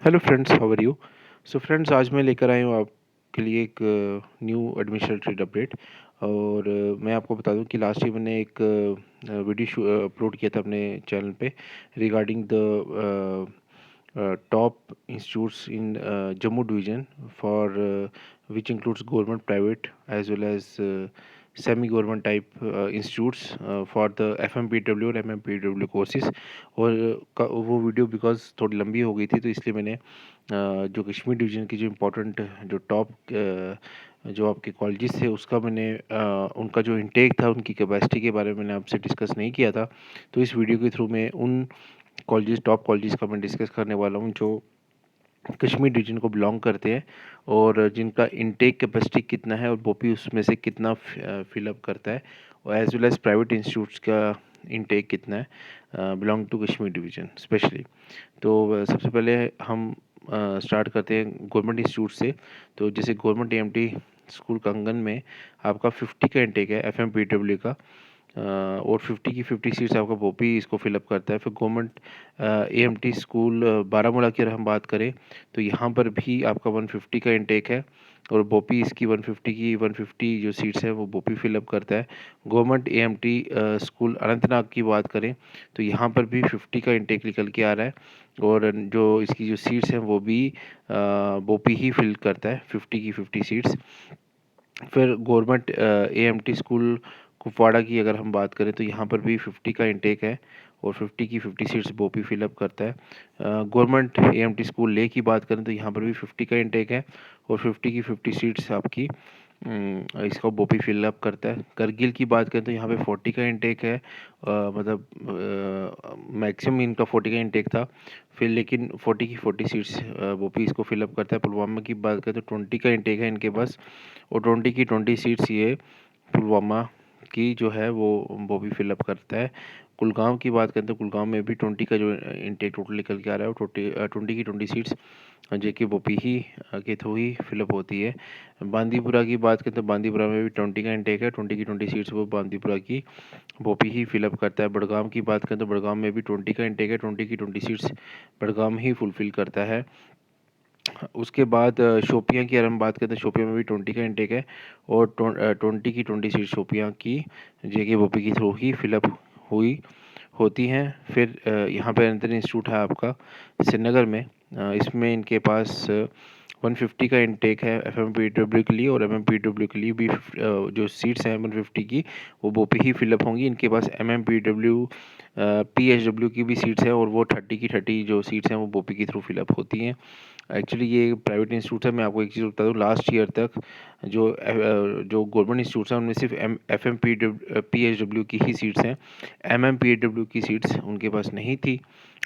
Hello friends, how are you? So friends, आज मैं लेकर आया हूँ आपके लिए एक न्यू एडमिनिस्ट्रेटिव अपडेट। और मैं आपको बता दूं कि लास्ट ईयर मैंने एक वीडियो अपलोड किया था अपने चैनल पे regarding the top institutes in Jammu division for which includes government, private as well as semi government type institutes for the FMPW और एमएमपीडब्ल्यू कोर्सेज। और वो वीडियो बिकॉज थोड़ी लंबी हो गई थी, तो इसलिए मैंने जो कश्मीर डिवीज़न की जो इम्पोर्टेंट जो टॉप जो आपके कॉलेजेस थे उसका मैंने उनका जो इनटेक था, उनकी कैपेसिटी के बारे में मैंने आपसे डिस्कस नहीं किया था। तो इस वीडियो के थ्रू मैं उन कॉलेजेस, टॉप कॉलेजेस का मैं डिस्कस करने वाला हूँ जो कश्मीर रीजन को बिलोंग करते हैं और जिनका इनटेक कैपेसिटी कितना है और बोपी उसमें से कितना फिलअप करता है, और as well as private institutes का इनटेक कितना है belong to Kashmir division specially. तो सबसे पहले हम स्टार्ट करते हैं गवर्नमेंट इंस्टीट्यूट से। तो जैसे गवर्नमेंट एएमटी स्कूल कंगन में आपका 50 का इनटेक है एफएमपीडब्ल्यू का, और 50 की 50 सीट्स आपका बोपी इसको फिलअप करता है। फिर गवर्नमेंट एएमटी स्कूल बारामूला की अगर हम बात करें तो यहाँ पर भी आपका 150 का इनटेक है, और बोपी इसकी 150 जो सीट्स हैं वो बोपी फिलअप करता है। गवर्नमेंट एएमटी स्कूल अनंतनाग की बात करें तो यहाँ पर भी 50 का इनटेक निकल के आ रहा है, और जो इसकी जो सीट्स हैं वो भी बोपी ही फिल करता है 50 की 50 सीट्स। फिर गवर्नमेंट एएमटी स्कूल कुपवाड़ा की अगर हम बात करें तो यहाँ पर भी 50 का इनटेक है, और 50 की 50 सीट्स बोपी फिलअप करता है। गवर्नमेंट एएमटी स्कूल ले की बात करें तो यहाँ पर भी 50 का इनटेक है, और 50 की 50 सीट्स आपकी इसका बोपी फिलअप करता है। करगिल की बात करें तो यहाँ पे 40 का इनटेक है, मतलब मैक्सिमम इनका 40 का इनटेक था, फिर लेकिन 40 की 40 सीट्स बोपी इसको फिलअप करता है। पुलवामा की बात करें तो 20 का इनटेक है इनके पास, और 20 की 20 सीट्स ये पुलवामा की जो है वो भी फिलअप करता है। कुलगांव की बात करें तो कुलगांव में भी 20 का जो इनटेक टोटल निकल के आ रहा है, वो 20 की 20 सीट्स जे के बोपी ही के थ्रू ही फिलअप होती है। बांदीपुरा की बात करें तो बांदीपुरा में भी 20 का इनटेक है, 20 की 20 सीट्स वो बांदीपुरा की बोपी ही फिलअप करता है। बड़गाम की बात करें तो बड़गाम में भी 20 का इनटेक है, 20 की 20 सीट्स बड़गाम ही फुलफिल करता है। उसके बाद शोपियां की अगर हम बात करें तो शोपियां में भी 20 का इनटेक है, और 20 की 20 सीट शोपियां की जेके बोपी के थ्रू ही फिलअप हुई होती हैं। फिर यहाँ पे अंतर इंस्टीट्यूट है आपका श्रीनगर में, इसमें इनके पास 150 का इनटेक है एफएमपीडब्ल्यू के लिए, और एमएमपीडब्ल्यू के लिए भी जो सीट्स हैं 150 की वो बोपी ही फिलअप होंगी। इनके पास एमएमपीडब्ल्यू पीएचडब्ल्यू की भी सीट्स हैं, और वो 30 की 30 जो सीट्स हैं वो बोपी के थ्रू फिलअप होती हैं। एक्चुअली ये प्राइवेट इंस्टीट्यूट है। मैं आपको एक चीज़ बता दूँ, लास्ट ईयर तक जो गवर्नमेंट इंस्टीट्यूट्स हैं उनमें सिर्फ F M P H W की ही सीट्स हैं, M M P H W की सीट्स उनके पास नहीं थी।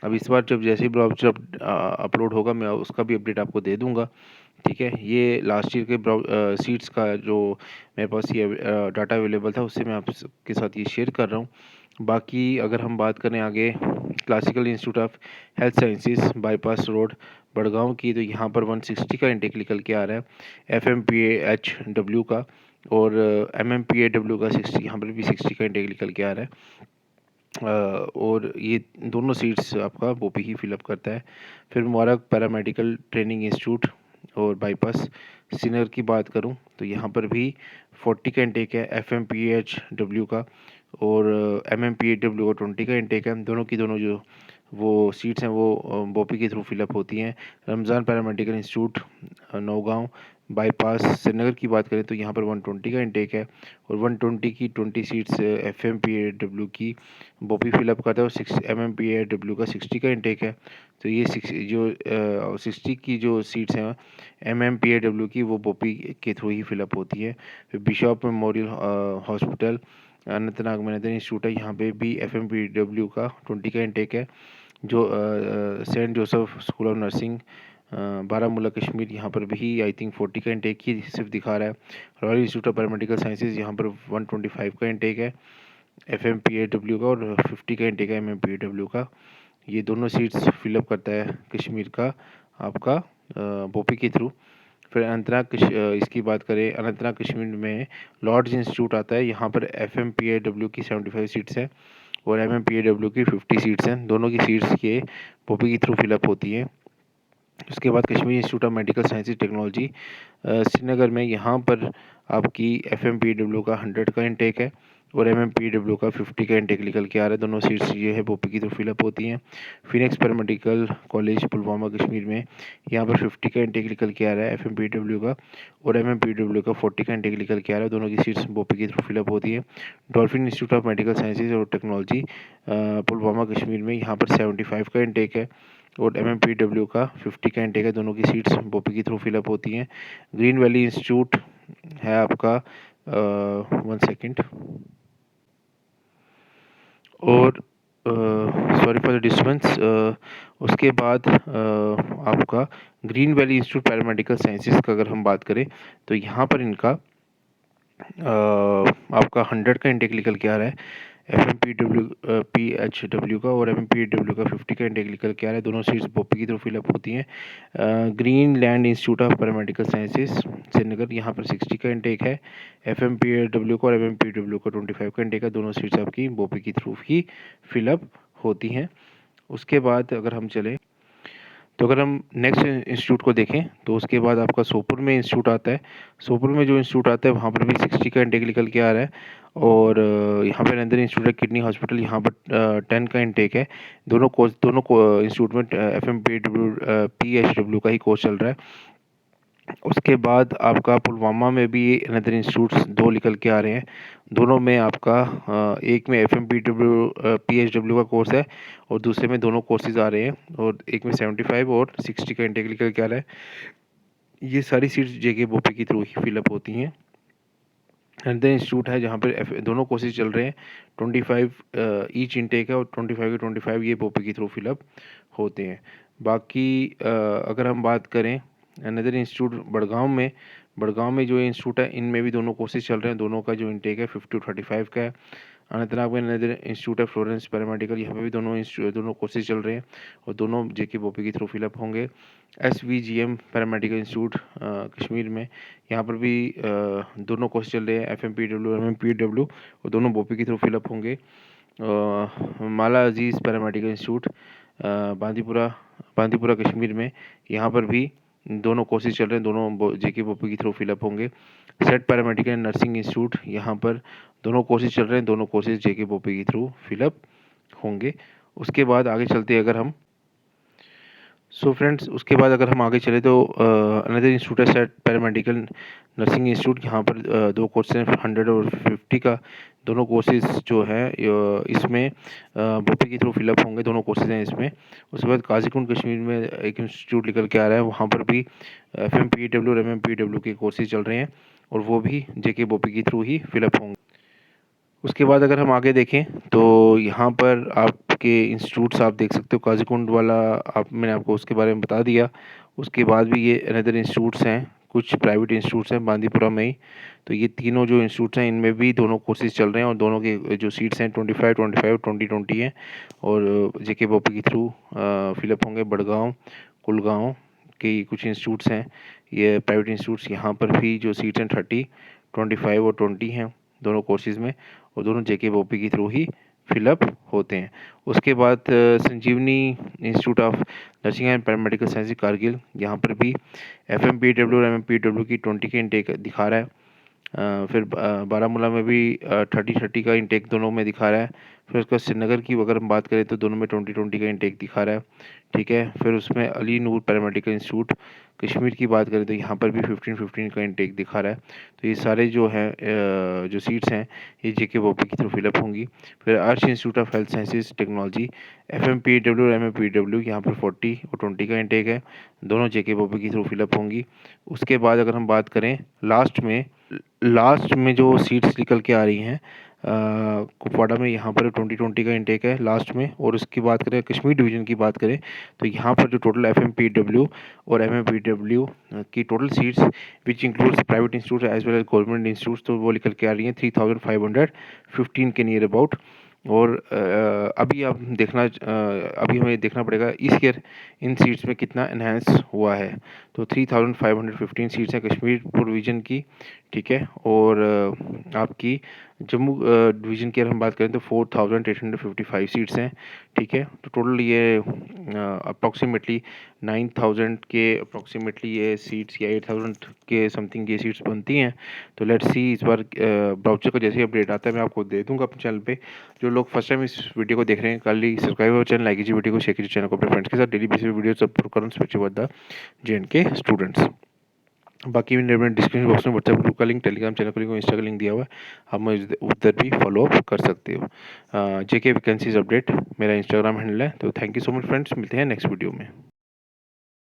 अब इस बार जब जैसे ही ब्राउज़र जब अपलोड होगा मैं उसका भी अपडेट आपको दे दूंगा। ठीक है, ये लास्ट ईयर के सीट्स का जो मेरे पास ये डाटा अवेलेबल था उससे मैं आपके साथ ये शेयर कर रहा हूँ। बाकी अगर हम बात करें आगे classical institute of health sciences bypass road Budgam की, तो यहाँ पर 160 का इंटेक निकल के आ रहा है F M P H W का, और M M P A W का 60, यहाँ पर भी 60 का इंटेक निकल के आ रहा है। और ये दोनों सीट्स आपका बोपी ही फिलअप करता है। फिर मुबारक पैरामेडिकल ट्रेनिंग इंस्टीट्यूट और बाईपास श्रीनगर की बात करूं तो यहाँ पर भी 40 का इंटेक है F M P H W का, और M M P H W का 20 का इंटेक है। दोनों की दोनों जो वो सीट्स हैं वो बोपी के थ्रू फिलअप होती हैं। Ramzan paramedical institute Naugaon bypass Srinagar की बात करें तो यहाँ पर 120 का इंटेक है, और 120 की 20 seats F M P A W की बोपी फिलअप करता है, और 6 M M P A W का 60 का इंटेक है। तो ये 60 की जो सीट्स हैं M M P A W की वो बोपी के थ्रू ही फिलअप होती है। फिर बिशॉप मेमोरियल हॉस्पिटल अनंतनाग में नदर इंस्टीट्यूट है, यहाँ पे भी एफ एम पी डब्ल्यू का 20 का इंटेक है। जो Saint Joseph school of nursing Baramulla Kashmir, यहाँ पर भी आई थिंक 40 का इंटेक ही सिर्फ दिखा रहा है। Royal institute of paramedical sciences यहाँ पर 125 का इंटेक है F M P A W का, और 50 का इंटेक है M M P A W का। ये दोनों सीट्स फिलअप करता है कश्मीर का आपका बोपी के थ्रू। फिर इसकी बात करें अनंतनाग कश्मीर में लॉर्ड्स इंस्टीट्यूट आता है, यहाँ पर F M P A W की 75 सीट्स हैं, और M M P A W की 50 सीट्स हैं। दोनों की सीट्स के बोपी के थ्रू फिलअप होती हैं। उसके बाद Kashmir institute of medical sciences technology Srinagar में, यहाँ पर आपकी FMPW का 100 का इंटेक है और MMPW का 50 का इंटेक निकल के आ रहा है। दोनों सीट्स ये है बोपी की तो फिलअप होती हैं। Phoenix paramedical college Pulwama Kashmir में, यहाँ पर 50 का इंटेक निकल के आ रहा है FMPW का, और MMPW का 40 का इंटेक निकल के आ रहा है। दोनों की सीट्स बोपी की थ्रू फिलअप होती है। Dolphin institute of medical sciences और टेक्नोलॉजी पुलवामा कश्मीर में, यहाँ पर 75 का इंटेक है और MMPW का 50 का इंटेक है। दोनों की सीट्स बोपी की थ्रू फिलअप होती हैं। ग्रीन वैली इंस्टीट्यूट है आपका 1 सेकेंड, और सॉरी फॉर द डिस्टर्बेंस। उसके बाद आपका green valley institute paramedical sciences का अगर हम बात करें तो यहाँ पर इनका आपका 100 का इंटेक निकल के आ रहा है PHW का, और MMPW का 50 का इंटेक निकल के आ रहा है। दोनों सीट्स बोपी की तरफ फिलअप होती हैं। Green land institute of paramedical sciences Srinagar, यहाँ पर 60 का इंटेक है। FMPW का और MMPW का 25 का इंटेक है। दोनों सीट्स आपकी बोपी की थ्रू ही फिलअप होती हैं। उसके बाद अगर हम चलें तो अगर हम नेक्स्ट इंस्टीट्यूट को देखें तो उसके बाद आपका सोपुर में इंस्टीट्यूट आता है। सोपुर में जो इंस्टीट्यूट आता है वहाँ पर भी 60 का इंटेक निकल के आ रहा है, और यहाँ पर अंदर इंस्टीट्यूट है किडनी हॉस्पिटल, यहाँ पर 10 का इंटेक है। दोनों इंस्टीट्यूट में FMPW का ही कोर्स चल रहा है। उसके बाद आपका पुलवामा में भी अनदर इंस्टीट्यूट्स 2 निकल के आ रहे हैं। दोनों में आपका एक में FMPW PHW का कोर्स है और दूसरे में दोनों कोर्सेज आ रहे हैं, और एक में 75 और 60 का इंटेक निकल के आ रहा है। ये सारी सीट्स JK बोपी के थ्रू ही फिलअप होती हैं। अनदर इंस्टीट्यूट है जहाँ पर दोनों कोर्सेज चल रहे हैं, 25 ईच इंटेक है और 25 के 25 ये बोपी के थ्रू फिलअप होते हैं। बाकी अगर हम बात करें अनदर इंस्टीट्यूट बड़गांव में जो इंस्टीट्यूट है इनमें भी दोनों कोर्सेज चल रहे हैं। दोनों का जो इंटेक है 50 to 35 का है। अनंतनाग में अनदर इंस्टीट्यूट है फ्लोरेंस पैरामेडिकल, यहाँ पे भी दोनों कोर्सेज चल रहे हैं और दोनों JK बोपी के थ्रू फिलअप होंगे। SVGM पैरामेडिकल इंस्टीट्यूट कश्मीर में, यहाँ पर भी दोनों कोर्स चल रहे हैं FMPW MMPW, और दोनों बोपी के थ्रू फिलअप होंगे। माला अजीज़ पैरामेडिकल इंस्टीट्यूट बांदीपुरा कश्मीर में, यहाँ पर भी दोनों कोर्सेज चल रहे हैं। दोनों JK बोपी के थ्रू फिलअप होंगे। Set paramedical and nursing institute, यहाँ पर दोनों कोर्सेज चल रहे हैं। दोनों कोर्सेज JK बोपी के थ्रू फिलअप होंगे। उसके बाद आगे चलते अगर हम फ्रेंड्स उसके बाद अगर हम आगे चले तो अनदर इंस्टीट्यूट है सेट पैरामेडिकल नर्सिंग इंस्टीट्यूट, यहाँ पर 2 कोर्सेज हैं 100 और 50 का। दोनों कोर्सेज जो है इसमें बोपी के थ्रू फिलअप होंगे। दोनों कोर्सेज हैं इसमें। उसके बाद काजीकुंड कश्मीर में एक इंस्टीट्यूट निकल के आ रहा है, वहाँ पर भी FMPW और MMPW के कोर्सेज चल रहे हैं और वो भी JK बोपी के थ्रू ही फिलअप होंगे। उसके बाद अगर हम आगे देखें तो यहाँ पर आपके इंस्टीट्यूट्स आप देख सकते हो। काजीकुंड वाला मैंने आपको उसके बारे में बता दिया। उसके बाद भी ये अनदर इंस्टीट्यूट्स हैं, कुछ प्राइवेट इंस्टीट्यूट्स हैं बांदीपुरा में ही। तो ये तीनों जो इंस्टीट्यूट्स हैं इनमें भी दोनों कोर्सेज चल रहे हैं और दोनों के जो सीट्स हैं 25 25 20 हैं और JK बोपी के थ्रू फिलअप होंगे। बड़गांव कुलगांव के कुछ इंस्टीट्यूट्स हैं, ये प्राइवेट इंस्टीट्यूट्स, यहाँ पर भी जो सीट्स हैं 30 25 और 20 हैं दोनों कोर्सेज में, और दोनों JK बोपी के थ्रू ही फिलअप होते हैं। उसके बाद Sanjivani institute of nursing and paramedical science Kargil, यहाँ पर भी FMPW और MMPW की 20 के इंटेक दिखा रहा है। फिर बारामूला में भी 30 का इंटेक दोनों में दिखा रहा है। फिर उसका श्रीनगर की अगर हम बात करें तो दोनों में 20 का इंटेक दिखा रहा है, ठीक है। फिर उसमें अली नूर पैरामेडिकल इंस्टीट्यूट कश्मीर की बात करें तो यहाँ पर भी 15 का इंटेक दिखा रहा है। तो ये सारे जो हैं जो सीट्स हैं ये JK बोपी की थ्रू फिलअप होंगी। फिर arch institute of health sciences technology FMPW और MMPW, यहाँ पर 40 और 20 का इंटेक है। दोनों JK बोपी की थ्रू फिलअप होंगी। उसके बाद अगर हम बात करें लास्ट में जो सीट्स निकल के आ रही हैं कुपवाड़ा में, यहाँ पर 20 का इंटेक है लास्ट में। और उसकी बात करें कश्मीर डिवीज़न की बात करें तो यहाँ पर जो टोटल FMPW और MMPW की total seats which includes private institute as well as government institute, तो वो निकल के आ रही हैं 3515 के नियर अबाउट। और अभी अभी हमें देखना पड़ेगा इस ईयर इन सीट्स में कितना एनहेंस हुआ है। तो 3515 सीट्स हैं कश्मीर पूर्व रीजन की, ठीक है। और आपकी जम्मू डिवीज़न की अगर हम बात करें तो 4855 सीट्स हैं, ठीक है। तो टोटल ये अप्रॉक्सिमेटली 9000 के अप्रॉक्सिमेटली ये सीट्स या 8000 के समथिंग ये सीट्स बनती हैं। तो लेट्स सी इस बार ब्राउचर का जैसे ही अपडेट आता है मैं आपको दे दूँगा अपने चैनल पे। जो लोग फर्स्ट टाइम इस वीडियो को देख रहे हैं, काइंडली सब्सक्राइब और चैनल, लाइक कीजिए, वीडियो को शेयर कीजिए चैनल को अपने फ्रेंड्स के साथ। डेली बेसिस पे वीडियोस अपलोड कर रहा हूँ स्पेशली विद द जे&के स्टूडेंट्स। बाकी मैंने डिस्क्रिप्शन बॉक्स में व्हाट्सएप ग्रुप का लिंक, टेलीग्राम चैनल का लिंक और इंस्टा का लिंक दिया हुआ है, आप मुझे उधर भी फॉलो अप कर सकते हो। जेके वैकेंसीज अपडेट मेरा इंस्टाग्राम हैंडल है। तो thank you so much friends, मिलते हैं नेक्स्ट वीडियो में।